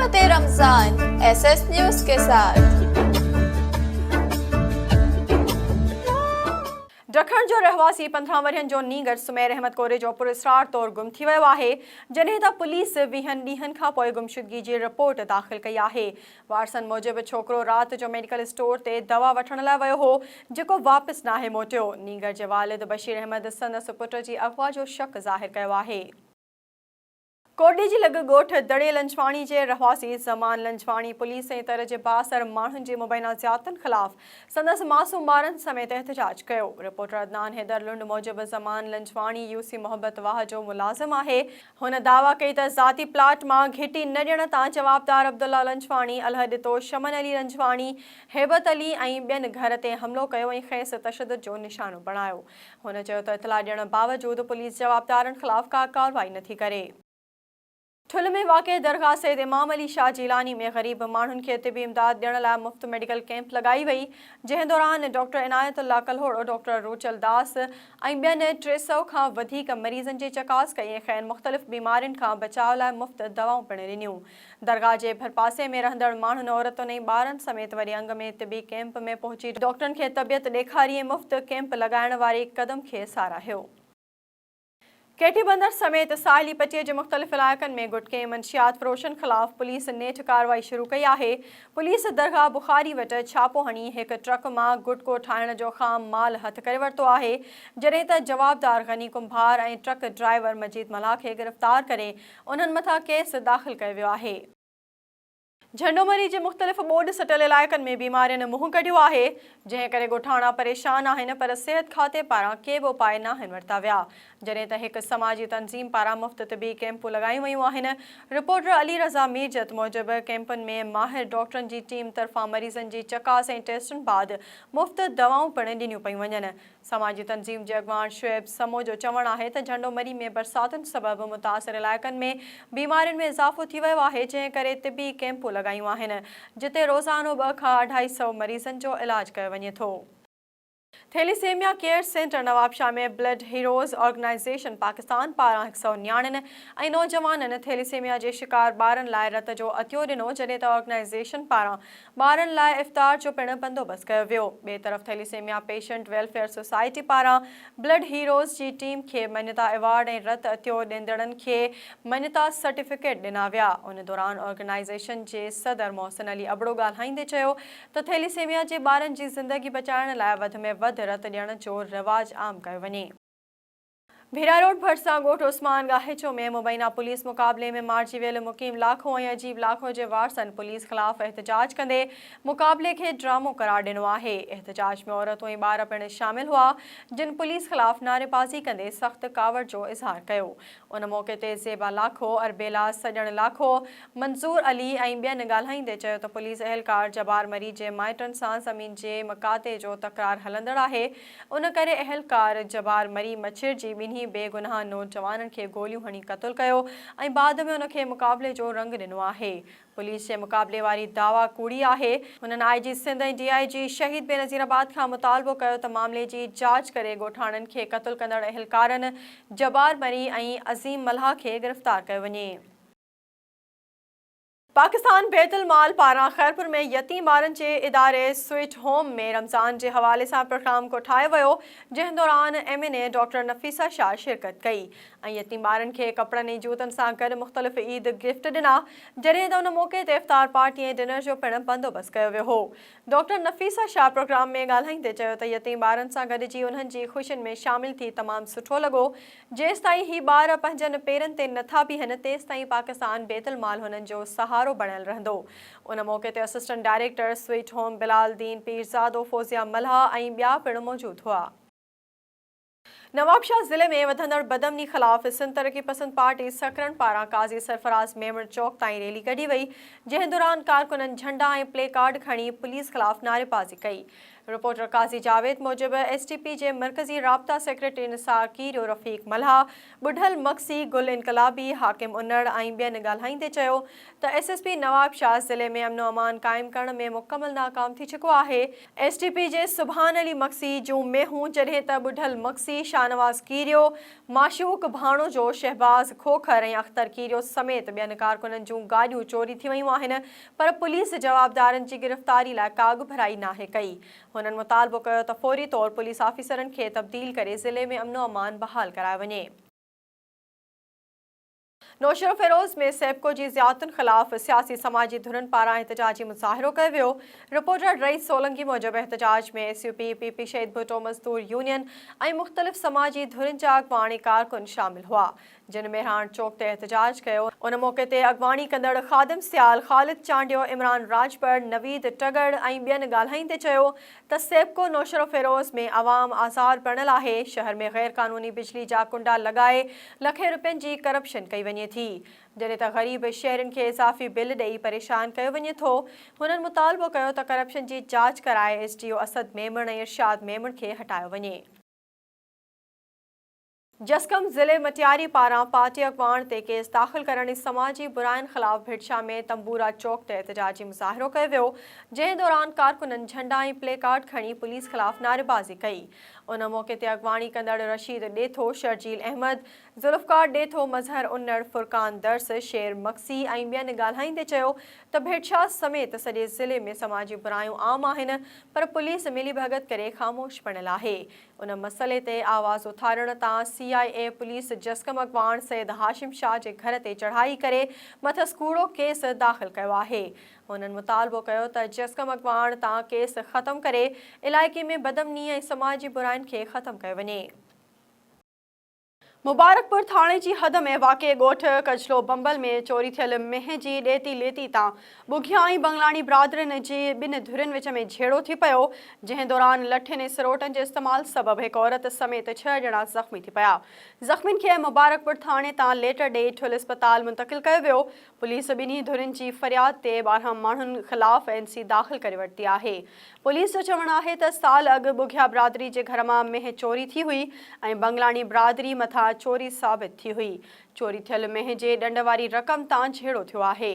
रहमत Ramzan SS news के साथ। ॾखण जो रहवासी 15 वरियनि जो नीगर सुमेर अहमद कोरे जो पुरस्कार तौर गुम थी वियो आहे, जॾहिं त पुलिस 20 ॾींहनि खां पोइ गुमशुदगी जी रिपोर्ट दाख़िल कई आहे। वारसनि मूजिबि छोकिरो राति जो मेडिकल स्टोर ते दवा वठण लाइ वियो हो, जेको वापसि नाहे मोटियो। नीगर जे वालिद बशीर अहमद संदसि पुट जी अगवा जो शक ज़ाहिर कयो आहे। कोडी जी लॻ ॻोठ दड़े लंजवाणी जे रहवासी ज़मान लंजवाणी पुलिस ऐं तर जे बासर माण्हुनि जी मुबैना ज़ियादतनि ख़िलाफ़ संदसि मासूम ॿारनि समेत एहतजाज कयो। रिपोर्टर अदनान हैदर लुंड मूजिबि ज़मान लंजवाणी यूसी मोहब्बत वाह जो मुलाज़िम आहे। हुन दावा कई त ज़ाती प्लाट मां घिटी न ॾियण तां जवाबदार अब्दुल्ला लंजवाणी, अलहदितो शमन अली लंजवाणी, हेबत अली ऐं ॿियनि घर ते हमिलो कयो ऐं खेसि तशदुद जो निशानो बणायो। हुन चयो त इतला ॾियण बावजूदि पुलिस जवाबदारनि ख़िलाफ़ का कार्रवाई नथी करे। ठुल में वाक़े दरगाह सैद इमाम अली शाह जीलानी में ग़रीब माण्हुनि खे तिबी इमदाद ॾियण लाइ मुफ़्त मेडिकल कैंप लॻाई वई, जंहिं दौरान डॉक्टर इनायतुल्ला कल्होड़ो, डॉक्टर रूचल दास ऐं ॿियनि 300 खां वधीक मरीज़नि जी चकास कई ऐं खैर मुख़्तलिफ़ बीमारियुनि खां बचाव लाइ मुफ़्त दवाऊं पिणु ॾिनियूं। दरगाह जे भरपासे में रहंदड़ माण्हुनि, औरतुनि ऐं ॿारनि समेत वरी अंग में तिबी कैंप में पहुची डॉक्टरनि खे तबियत ॾेखारी ऐं मुफ़्त कैंप लॻाइण वारे क़दम खे साराहियो। केटी बंदर समेत साहिली पटीअ जे मुख़्तलिफ़ इलाइक़नि में गुटके ऐं मंशियात फ़रोशनि ख़िलाफ़ पुलिस नेठि कार्रवाई शुरू कई आहे। पुलिस दरगाह बुखारी वटि छापो हणी हिक ट्रक मां गुटको ठाहिण जो ख़ाम माल हथ करे वरितो आहे, जॾहिं त जवाबदार गनी कुंभार ऐं ट्रक ड्राइवर मजीद मल्हा खे गिरफ़्तार करे उन्हनि मथां केस दाख़िल कयो वियो आहे। झंडोमरी जे मुख़्तलिफ़ ॿोॾ सटियल इलाइक़नि में बीमारियुनि मुंहुं कढियो आहे, जंहिं करे ॻोठाणा परेशान आहिनि, पर सिहत खाते पारां के बि उपाय नाहिनि वरिता विया, जॾहिं त हिकु समाजी तंज़ीम पारां मुफ़्त तिबी कैंपूं लॻायूं वयूं आहिनि। रिपोर्टर अली रज़ा मीरजत मूजिबि कैंपनि में माहिर डॉक्टरनि जी टीम तरफ़ां मरीज़नि जी चकास ऐं टेस्टुनि बाद मुफ़्त दवाऊं पिणु ॾिनियूं पयूं वञनि। समाजी तंज़ीम जे अॻवान शुएब समो जो चवणु आहे त झंडोमरी में बरसातुनि सबबि मुतासिर इलाइक़नि में बीमारियुनि में इज़ाफ़ो थी वियो आहे, जंहिं करे तिबी कैंपूं लॻायूं आहिनि, जिते रोज़ानो 2 खां 250 मरीज़नि जो इलाज कयो वञे थो। थैलीसेमिया केयर सेंटर नवाबशाह में ब्लड हीरोज़ ऑर्गेनाइज़ेशन पाकिस्तान पारां 100 नियाणियुनि ऐं नौजवाननि थैलीसेमिया जे शिकार ॿारनि लाइ रत जो अतियो ॾिनो, जॾहिं त ऑर्गेनाइज़ेशन पारां ॿारनि लाइ इफ़्तार जो पिणु बंदोबस्तु कयो वियो। ॿिए तरफ़ थैलीसेमिया पेशेंट वेलफेयर सोसाइटी पारां ब्लड हीरोज़ जी टीम खे मञता अवार्ड ऐं रत अतियो ॾींदड़नि खे मञता सर्टिफिकेट ॾिना विया। उन दौरान ऑर्गेनाइज़ेशन जे सदर मोहसिन अली अबड़ो ॻाल्हाईंदे चयो त थैलीसेमिया जे ॿारनि जी ज़िंदगी बचाइण लाइ वधि में वधि रत ॾियण जो रिवाज आम कयो वञे। भीरा रोड भरिसां ॻोठ उस्मान गाहिचो में मुबैना पुलिस मुक़ाबले में मारिजी वियल मुक़ीम लाखो ऐं अजीब लाखो जे वारसनि पुलिस ख़िलाफ़ एहतजाज कंदे मुक़ाबले खे ड्रामो करार ॾिनो आहे। एहतजाज में औरतूं ऐं ॿार पिणु शामिल हुआ, जिन पुलिस ख़िलाफ़ नारेबाज़ी कंदे सख़्त कावड़ जो इज़हार कयो। उन मौक़े ते ज़ेबा लाखो, अरबेला सॼण लाखो, मंज़ूर अली ऐं ॿियनि ॻाल्हाईंदे चयो त पुलिस अहलकार जबार मरी जे माइटनि सां ज़मीन जे मकाते जो तकरार हलंदड़ आहे। उन करे अहलकार जबार मरी मछिर जी ॿिन्ही बेगुनाह नौजवाननि खे गोलियूं हणी क़तल कयो ऐं बाद में उन खे मुक़ाबले जो रंग ॾिनो आहे। पुलिस जे मुक़ाबले वारी दावा कूड़ी आहे। हुननि आईजी सिंध ऐं डीआईजी शहीद बेनज़ीराबाद खां मुतालबो कयो त मामले जी जांच करे ॻोठाणनि खे क़तल कंदड़ अहलकारनि जबार मरी ऐं अज़ीम मल्हा खे गिरफ़्तार कयो वञे। पाकिस्तान बैतुल माल पारां खैरपुर में यतीम ॿारनि जे इदारे स्वीट होम में रमज़ान जे हवाले सां प्रोग्राम कोठायो वियो, जंहिं दौरान MNA डॉक्टर नफ़ीसा शाह शिरकत कई ऐं यतीम ॿारनि खे कपड़नि ऐं जूतनि सां गॾु मुख़्तलिफ़ ईद गिफ्ट ॾिना, जॾहिं त उन मौक़े ते इफ़्तार पार्टी ऐं डिनर जो पिणु बंदोबस्तु कयो वियो हो। डॉक्टर नफ़ीसा शाह प्रोग्राम में ॻाल्हाईंदे चयो त यतीम ॿारनि सां गॾिजी उन्हनि जी ख़ुशियुनि में शामिल थी तमामु सुठो लॻो। जेसिताईं ही ॿार पंहिंजनि पेरनि ते नथा बीहनि, तेसिताईं पाकिस्तान बैतुल माल हुननि जो सहारो बणियल रहंदो। उन मौक़े ते assistant director sweet home Bilal दीन पीरज़ादो, फौजिया मल्हा ऐं ॿिया पिणु मौजूदु हुआ। नवाबशाह ज़िले में वधंदड़ बदअमनी ख़िलाफ़ सिंध तरक़ी पसंद पार्टी सकरन पारां काज़ी सरफराज़ मेमण चौक ताईं रैली कढी वई, जंहिं दौरान कारकुननि झंडा ऐं प्ले कार्ड खणी पुलिस ख़िलाफ़ नारेबाज़ी कई। रिपोर्टर काज़ी जावेद मूजिबि STP जे मरकज़ी राब्ता सेक्रेटरी निसार कीरो, रफ़ीक मल्हा, बुढ़ल मक्सी, गुल इनकलाबी, हाकिम उन्नड़ ऐं ॿियनि ॻाल्हाईंदे चयो त SSP नवाबशाह ज़िले में अमन अमान क़ाइमु करण में मुकमल नाकाम थी चुको आहे। STP जे सुभान अली मक्सी जूं मेहूं, जॾहिं त बुढ़ल मक्सी शान शाहनवाज़ कीरियो, माशूक भाणो जो शहबाज़ खोखर ऐं अख्तर कीरियो समेत ॿियनि कारकुननि जूं गाॾियूं चोरी थी वयूं आहिनि, पर पुलिस जवाबदारनि जी गिरफ़्तारी लाइ काग भराई नाहे कई। हुननि मुतालबो कयो त फौरी तौर पुलिस ऑफिसरनि खे तब्दील करे ज़िले में अमनो अमान बहाल करायो वञे। नौशरो फेरोज़ में सेबको जी ज़ियादतुनि ख़िलाफ़ सियासी समाजी धुरनि पारां एहतजाजी मुज़ाहिरो कयो वियो। रिपोर्टर रईस सोलंकी मूजिबि एहतजाज में SUP, PP, शहीद भुट्टो मज़दूर यूनियन ऐं मुख़्तलिफ़ समाजी धुरनि जा अॻवानी कारकुन शामिल हुआ, जिन मेहरान चौक ते एहतजाज कयो। उन मौक़े ते अॻवानी कंदड़ ख़ादिम सियाल, ख़ालिद चांडियो, इमरान राजपर, नवीद टगड़ ऐं ॿियनि ॻाल्हाईंदे चयो त सेबको नौशरो फेरोज़ में अवाम आज़ार बणियल आहे। शहर में ग़ैर क़ानूनी बिजली जा कुंडा लॻाए लखे रुपयनि जी करप्शन कई वञे थी, जॾहिं त ग़रीब शहरनि खे इज़ाफ़ी बिल ॾेई परेशान कयो वञे थो। हुननि मुतालबो कयो त करप्शन जी जांच कराए SDO असद मेमण ऐं इरशाद मेमण खे हटायो वञे। जसकम ज़िले मटियारी पारां पार्टी अॻवान ते केस दाख़िल करण समाजी बुराइनि ख़िलाफ़ भिटशा में तंबूरा चौक ते एहतजाजी मुज़ाहिरो कयो वियो, जंहिं दौरान कारकुननि झंडा ऐं प्ले कार्ड खणी पुलिस ख़िलाफ़ नारेबाज़ी कई। उन मौक़े ते अॻवानी कंदड़ रशीद ॾेथो, शर्जील अहमद, ज़ुल्फ़कार ॾेथो, मज़हर उन्नड़, फुरकान दर्स, शेर मक्सी ऐं ॿियनि ॻाल्हाईंदे चयो त भिटशा समेत सॼे ज़िले में समाजी बुरायूं आम आहिनि, पर पुलिस मिली भगत करे ख़ामोश बणियल आहे। उन मसइले ते आवाज़ उथारण तां CIA पुलिस जसकम अॻवान सैयद हाशिम शाह जे घर ते चढ़ाई करे मथस कूड़ो केस दाख़िल कयो आहे। हुननि मुतालबो कयो त जसकम अॻवान तां केस ख़तमु करे इलाइक़े में बदमनी ऐं समाजी बुराइनि खे ख़तमु कयो वञे। मुबारकपुर थाणे जी हद में वाक़िए ॻोठ कजलो बंबल में चोरी थियल मेंह जी ॾेती लेती तां बुघिया ऐं बंगलानी बिरादरनि जी ॿिनि धुरियुनि विच में झेड़ो थी पियो, जंहिं दौरान लठियुनि ऐं सरोटनि जे इस्तेमाल सबबि हिकु औरत समेत 6 ॼणा ज़ख़्मी थी पिया। ज़ख़्मियुनि खे मुबारकपुर थाणे तां लेटर ॾेई ठुल इस्पताल मुंतक़िल कयो वियो। पुलिस ॿिन्ही धुरियुनि जी फ़रियाद ते 12 माण्हुनि ख़िलाफ़ NC दाख़िल करे वरिती आहे। पुलिस जो चवणु आहे त साल अॻु बुघिया बिरादरी जे घर मां मेंह चोरी थी हुई ऐं बंगलानी बिरादरी मथां चोरी साबित थी हुई। चोरी थियल मेंह जे ॾंड वारी रक़म तां झेड़ो थियो आहे।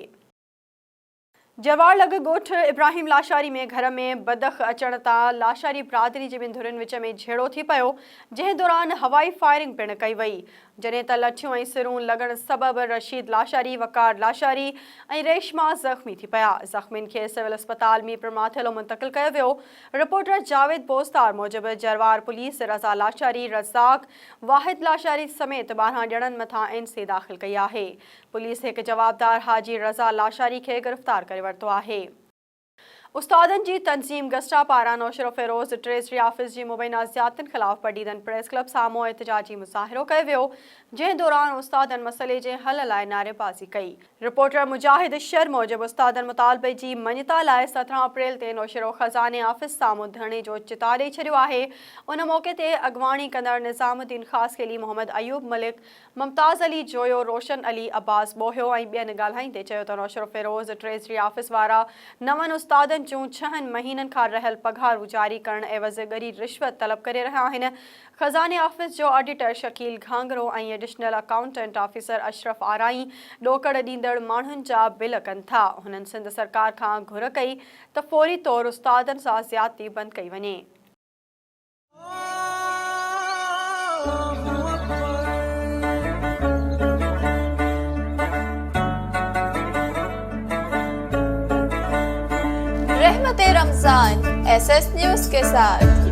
जवारलग ॻोठ इब्राहिम लाशारी में घर में बदख अचण तां लाशारी बिरादरी जे ॿिनि धुरियुनि विच में झेड़ो थी पियो, जंहिं दौरान हवाई फायरिंग पिणु कई वई, जॾहिं त लठियूं ऐं सिरूं लॻण सबबि रशीद लाशारी, वकार लाशारी ऐं रेशमा ज़ख़्मी थी पिया। ज़ख़्मियुनि खे सिविल अस्पताल मीरपुर माथिलो मुंतक़िल कयो वियो। रिपोर्टर जावेद बोस्तार मूजिबि जरवार पुलिस रज़ा लाशारी, रज़ाक, वाहिद लाशारी समेत 12 ॼणनि मथां NC दाख़िल कई आहे। पुलिस हिकु जवाबदार हाजी रज़ा लाशारी खे गिरफ़्तार करे वरितो आहे। उस्तादनि जी तंज़ीम गस्टा पारां नौशरो फेरोज़ ट्रेज़री ऑफिस जी मुबैना ज़ियादतुनि ख़िलाफ़ पडीदन प्रेस क्लब साम्हूं एहतजाजी मुज़ाहिरो कयो वियो, जंहिं दौरान उस्तादनि मसइले जे हल लाइ नारेबाज़ी कई। रिपोर्टर मुजाहिद शर मूजिबि उस्तादनि मुतालबे जी मञता लाइ 17 अप्रैल ते नौशरो ख़ज़ाने ऑफिस साम्हूं धरणे जो चिता ॾेई छॾियो आहे। उन मौक़े ते अॻवानी कंदड़ निज़ामुद्दीन ख़ासकेली, मोहम्मद अयूब मलिक, मुमताज़ अली जोयो, रोशन अली, अब्बास बोहियो ऐं ॿियनि ॻाल्हाईंदे चयो त नौशरो फेरोज़ ट्रेज़री ऑफिस वारा 9 उस्तादनि जूं 6 महीननि खां रहियल पघारूं जारी करण एवज़ ॻरी रिश्वत तलब करे रहिया आहिनि। ख़ज़ाने ऑफिस जो ऑडिटर शकील घांगरो ऐं एडिशनल अकाउंटेंट ऑफिसर अशरफ आराई ॾोकड़ ॾींदड़ माण्हुनि जा बिल कनि था। हुननि सिंध सरकार खां घुर कई त फौरी तौर उस्तादनि सां ज़्यादती बंदि कई वञे। रहमत रमज़ान SS न्यूज़ के साथ।